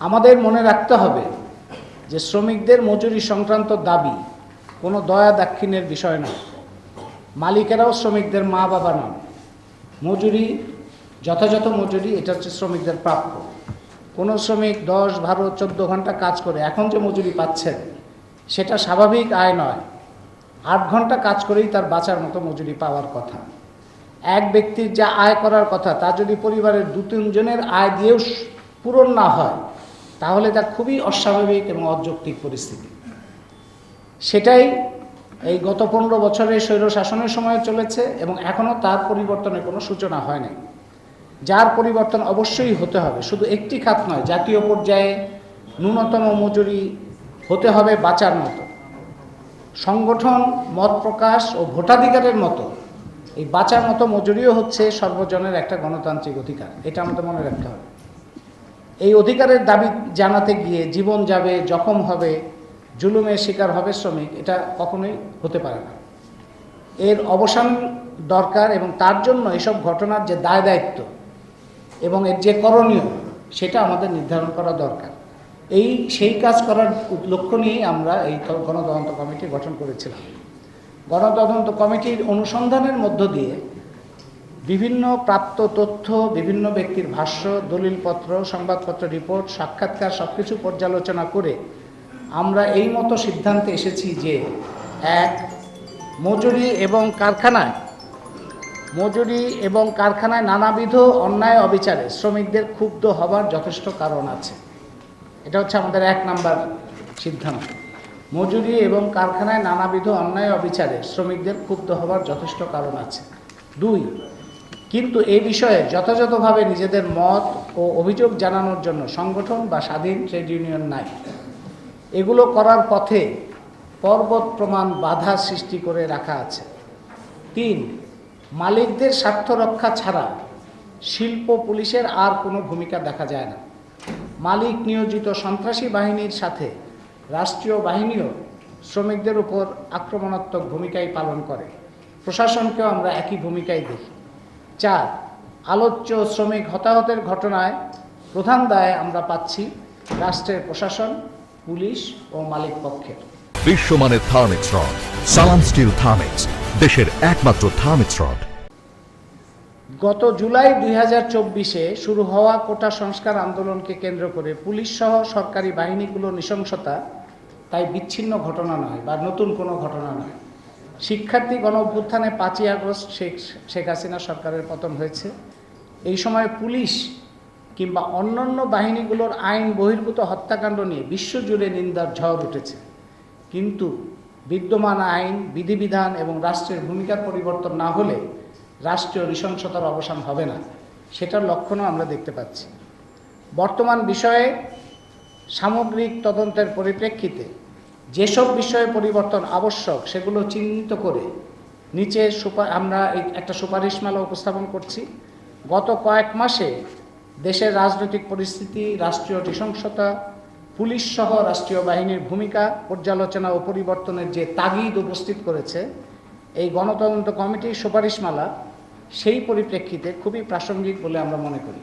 আমাদের মনে রাখতে হবে যে শ্রমিকদের মজুরি সংক্রান্ত দাবি কোনো দয়া দাক্ষিণ্যের বিষয় নয়। মালিকেরাও শ্রমিকদের মা বাবা নন। মজুরি, যথাযথ মজুরি, এটা হচ্ছে শ্রমিকদের প্রাপ্য। কোনো শ্রমিক 10, 12, 14 ঘন্টা কাজ করে এখন যে মজুরি পাচ্ছেন সেটা স্বাভাবিক আয় নয়। 8 ঘন্টা কাজ করেই তার বাঁচার মতো মজুরি পাওয়ার কথা। এক ব্যক্তির যা আয় করার কথা তা যদি পরিবারের 2-3 জনের আয় দিয়েও পূরণ না হয় তাহলে তা খুবই অস্বাভাবিক এবং অযৌক্তিক পরিস্থিতি। সেটাই এই গত 15 বছরের স্বৈরশাসনের সময় চলেছে এবং এখনও তার পরিবর্তনের কোনো সূচনা হয় নাই। যার পরিবর্তন অবশ্যই হতে হবে। শুধু একটি খাত নয়, জাতীয় পর্যায়ে ন্যূনতম মজুরি হতে হবে বাঁচার মতো। সংগঠন, মত প্রকাশ ও ভোটাধিকারের মতো এই বাঁচার মতো মজুরিও হচ্ছে সর্বজনের একটা গণতান্ত্রিক অধিকার। এটা আমাদের মনে রাখতে হবে। এই অধিকারের দাবি জানাতে গিয়ে জীবন যাবে, জখম হবে, জুলুমের শিকার হবে শ্রমিক, এটা কখনোই হতে পারে না। এর অবসান দরকার এবং তার জন্য এসব ঘটনার যে দায় দায়িত্ব এবং এর যে করণীয় সেটা আমাদের নির্ধারণ করা দরকার। সেই কাজ করার লক্ষ্য নিয়েই আমরা এই গণতদন্ত কমিটি গঠন করেছিলাম। গণতদন্ত কমিটির অনুসন্ধানের মধ্য দিয়ে বিভিন্ন প্রাপ্ত তথ্য, বিভিন্ন ব্যক্তির ভাষ্য, দলিলপত্র, সংবাদপত্র, রিপোর্ট, সাক্ষাৎকার সবকিছু পর্যালোচনা করে আমরা এই মতো সিদ্ধান্তে এসেছি যে 1, মজুরি এবং কারখানায় নানাবিধ অন্যায় অবিচারে শ্রমিকদের ক্ষুব্ধ হবার যথেষ্ট কারণ আছে। এটা হচ্ছে আমাদের 1 নাম্বার সিদ্ধান্ত। মজুরি এবং কারখানায় নানাবিধ অন্যায় অবিচারে শ্রমিকদের ক্ষুব্ধ হবার যথেষ্ট কারণ আছে। 2, কিন্তু এই বিষয়ে যথাযথভাবে নিজেদের মত ও অভিযোগ জানানোর জন্য সংগঠন বা স্বাধীন ট্রেড ইউনিয়ন নাই। এগুলো করার পথে পর্বত প্রমাণ বাধা সৃষ্টি করে রাখা আছে। 3, মালিকদের স্বার্থ রক্ষা ছাড়া শিল্প পুলিশের আর কোনো ভূমিকা দেখা যায় না। মালিক নিয়োজিত সন্ত্রাসী বাহিনীর সাথে রাষ্ট্রীয় বাহিনীও শ্রমিকদের উপর আক্রমণাত্মক ভূমিকাই পালন করে। প্রশাসনকেও আমরা একই ভূমিকাই দেখি। 4, আলোচ্য শ্রমিক হতাহতের ঘটনায় প্রধান দায় আমরা পাচ্ছি রাষ্ট্রের প্রশাসন, পুলিশ ও মালিক পক্ষের। বিশ্বমানের থার্মিক্স রড, সালাম স্টিল থার্মিক্স, দেশের একমাত্র থার্মিক্স রড। গত জুলাই 2024-এ শুরু হওয়া কোটা সংস্কার আন্দোলনকে কেন্দ্র করে পুলিশ সহ সরকারি বাহিনীগুলোর নৃশংসতা তাই বিচ্ছিন্ন ঘটনা নয় বা নতুন কোনো ঘটনা নয়। শিক্ষার্থী গণ অভ্যুত্থানে 5ই আগস্ট শেখ হাসিনা সরকারের পতন হয়েছে। এই সময় পুলিশ কিংবা অন্যান্য বাহিনীগুলোর আইন বহির্ভূত হত্যাকাণ্ড নিয়ে বিশ্বজুড়ে নিন্দার ঝড় উঠেছে। কিন্তু বিদ্যমান আইন, বিধিবিধান এবং রাষ্ট্রের ভূমিকার পরিবর্তন না হলে রাষ্ট্রীয় নৃশংসতার অবসান হবে না, সেটার লক্ষণও আমরা দেখতে পাচ্ছি। বর্তমান বিষয়ে সামগ্রিক তদন্তের পরিপ্রেক্ষিতে যেসব বিষয়ে পরিবর্তন আবশ্যক সেগুলো চিহ্নিত করে নিচে আমরা একটা সুপারিশমালা উপস্থাপন করছি। গত কয়েক মাসে দেশের রাজনৈতিক পরিস্থিতি, রাষ্ট্রীয় নৃশংসতা, পুলিশ সহ রাষ্ট্রীয় বাহিনীর ভূমিকা পর্যালোচনা ও পরিবর্তনের যে তাগিদ উপস্থিত করেছে এই গণতদন্ত কমিটির সুপারিশমালা, সেই পরিপ্রেক্ষিতে খুবই প্রাসঙ্গিক বলে আমরা মনে করি।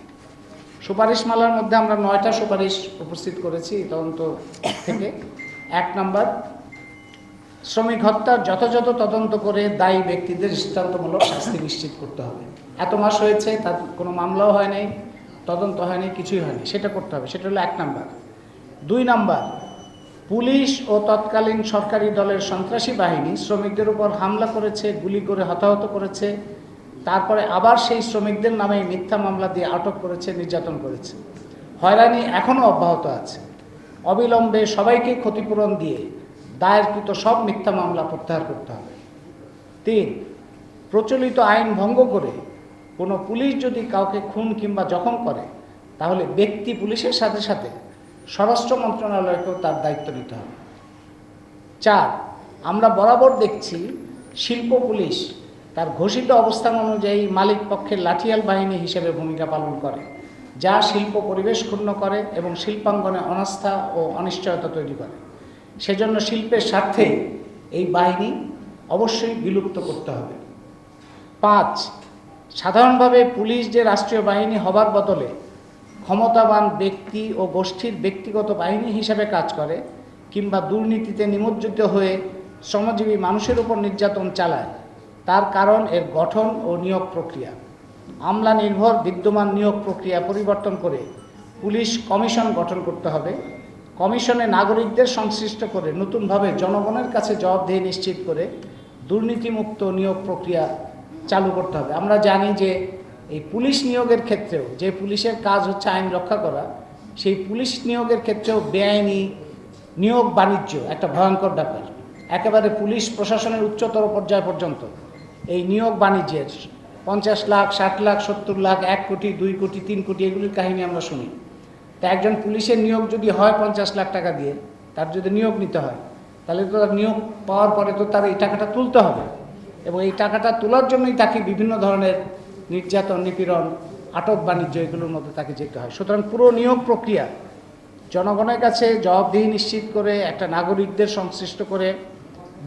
সুপারিশমালার মধ্যে আমরা 9টা সুপারিশ উপস্থিত করেছি তদন্ত থেকে। 1 নাম্বার, শ্রমিক হত্যার যথাযথ তদন্ত করে দায়ী ব্যক্তিদের দৃষ্টান্তমূলক শাস্তি নিশ্চিত করতে হবে। এত মাস হয়েছে, তার কোনো মামলাও হয় নাই, তদন্ত হয়নি, কিছুই হয়নি, সেটা করতে হবে। সেটা হলো 1 নাম্বার। 2 নাম্বার, পুলিশ ও তৎকালীন সরকারি দলের সন্ত্রাসী বাহিনী শ্রমিকদের উপর হামলা করেছে, গুলি করে হতাহত করেছে, তারপরে আবার সেই শ্রমিকদের নামে মিথ্যা মামলা দিয়ে আটক করেছে, নির্যাতন করেছে। হয়রানি এখনও অব্যাহত আছে। অবিলম্বে সবাইকে ক্ষতিপূরণ দিয়ে দায়েরকৃত সব মিথ্যা মামলা প্রত্যাহার করতে হবে। 3, প্রচলিত আইন ভঙ্গ করে কোনো পুলিশ যদি কাউকে খুন কিংবা জখম করে তাহলে ব্যক্তি পুলিশের সাথে সাথে স্বরাষ্ট্র মন্ত্রণালয়কেও তার দায়িত্ব নিতে হবে। 4, আমরা বরাবর দেখছি শিল্প পুলিশ তার ঘোষিত অবস্থান অনুযায়ী মালিক পক্ষের লাঠিয়াল বাহিনী হিসেবে ভূমিকা পালন করে, যা শিল্প পরিবেশ ক্ষুণ্ণ করে এবং শিল্পাঙ্গনে অনাস্থা ও অনিশ্চয়তা তৈরি করে। সেজন্য শিল্পের স্বার্থে এই বাহিনী অবশ্যই বিলুপ্ত করতে হবে। 5, সাধারণভাবে পুলিশ যে রাষ্ট্রীয় বাহিনী হবার বদলে ক্ষমতাবান ব্যক্তি ও গোষ্ঠীর ব্যক্তিগত বাহিনী হিসেবে কাজ করে কিংবা দুর্নীতিতে নিমজ্জিত হয়ে শ্রমজীবী মানুষের উপর নির্যাতন চালায়, তার কারণ এর গঠন ও নিয়োগ প্রক্রিয়া। আমলা নির্ভর বিদ্যমান নিয়োগ প্রক্রিয়া পরিবর্তন করে পুলিশ কমিশন গঠন করতে হবে। কমিশনে নাগরিকদের সংশ্লিষ্ট করে নতুনভাবে জনগণের কাছে জবাবদিহি নিশ্চিত করে দুর্নীতিমুক্ত নিয়োগ প্রক্রিয়া চালু করতে হবে। আমরা জানি যে এই পুলিশ নিয়োগের ক্ষেত্রেও, যে পুলিশের কাজ হচ্ছে আইন রক্ষা করা, সেই পুলিশ নিয়োগের ক্ষেত্রেও বেআইনি নিয়োগ বাণিজ্য একটা ভয়ঙ্কর ব্যাপার। একেবারে পুলিশ প্রশাসনের উচ্চতর পর্যায় পর্যন্ত এই নিয়োগ বাণিজ্যের 50 লাখ, 60 লাখ, 70 লাখ, 1 কোটি, 2 কোটি, 3 কোটি এগুলির কাহিনী আমরা শুনি। তা একজন পুলিশের নিয়োগ যদি হয় 50 লাখ টাকা দিয়ে, তার যদি নিয়োগ নিতে হয়, তাহলে তো তার নিয়োগ পাওয়ার পরে তো তার এই টাকাটা তুলতে হবে, এবং এই টাকাটা তোলার জন্যই তাকে বিভিন্ন ধরনের নির্যাতন, নিপীড়ন, আটক বাণিজ্য এগুলোর মধ্যে তাকে যেতে হয়। সুতরাং পুরো নিয়োগ প্রক্রিয়া জনগণের কাছে জবাবদিহি নিশ্চিত করে, একটা নাগরিকদের সংশ্লিষ্ট করে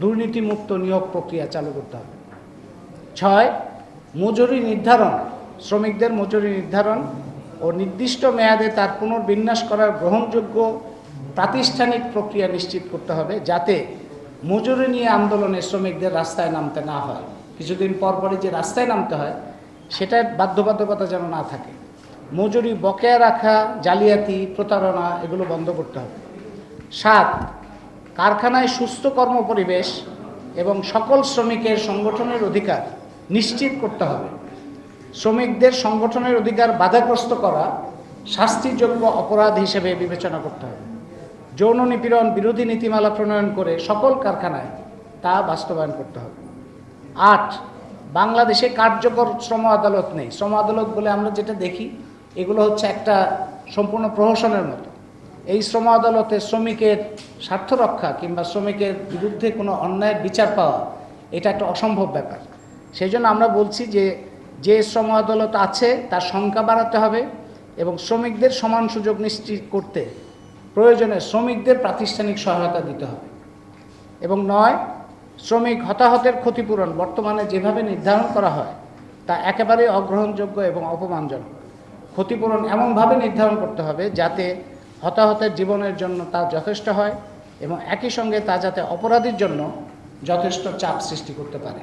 দুর্নীতিমুক্ত নিয়োগ প্রক্রিয়া চালু করতে হবে। 6, মজুরি নির্ধারণ, শ্রমিকদের মজুরি নির্ধারণ ও নির্দিষ্ট মেয়াদে তার পুনর্বিন্যাস করার গ্রহণযোগ্য প্রাতিষ্ঠানিক প্রক্রিয়া নিশ্চিত করতে হবে, যাতে মজুরি নিয়ে আন্দোলনে শ্রমিকদের রাস্তায় নামতে না হয়। কিছুদিন পরপরই যে রাস্তায় নামতে হয়, সেটার বাধ্যবাধকতা যেন না থাকে। মজুরি বকেয়া রাখা, জালিয়াতি, প্রতারণা এগুলো বন্ধ করতে হবে। 7, কারখানায় সুস্থ কর্মপরিবেশ এবং সকল শ্রমিকের সংগঠনের অধিকার নিশ্চিত করতে হবে। শ্রমিকদের সংগঠনের অধিকার বাধাগ্রস্ত করা শাস্তিযোগ্য অপরাধ হিসেবে বিবেচনা করতে হবে। যৌন নিপীড়ন বিরোধী নীতিমালা প্রণয়ন করে সকল কারখানায় তা বাস্তবায়ন করতে হবে। 8, বাংলাদেশে কার্যকর শ্রম আদালত নেই। শ্রম আদালত বলে আমরা যেটা দেখি, এগুলো হচ্ছে একটা সম্পূর্ণ প্রহসনের মতো। এই শ্রম আদালতে শ্রমিকের স্বার্থ রক্ষা কিংবা শ্রমিকের বিরুদ্ধে কোনো অন্যায়ের বিচার পাওয়া, এটা একটা অসম্ভব ব্যাপার। সেই জন্য আমরা বলছি যে শ্রম আদালত আছে তার সংখ্যা বাড়াতে হবে এবং শ্রমিকদের সমান সুযোগ নিশ্চিত করতে প্রয়োজনে শ্রমিকদের প্রাতিষ্ঠানিক সহায়তা দিতে হবে। এবং 9, শ্রমিক হতাহতের ক্ষতিপূরণ বর্তমানে যেভাবে নির্ধারণ করা হয় তা একেবারে অগ্রহণযোগ্য এবং অপমানজনক। ক্ষতিপূরণ এমনভাবে নির্ধারণ করতে হবে যাতে হতাহতের জীবনের জন্য তা যথেষ্ট হয় এবং একই সঙ্গে তা যাতে অপরাধীর জন্য যথেষ্ট চাপ সৃষ্টি করতে পারে।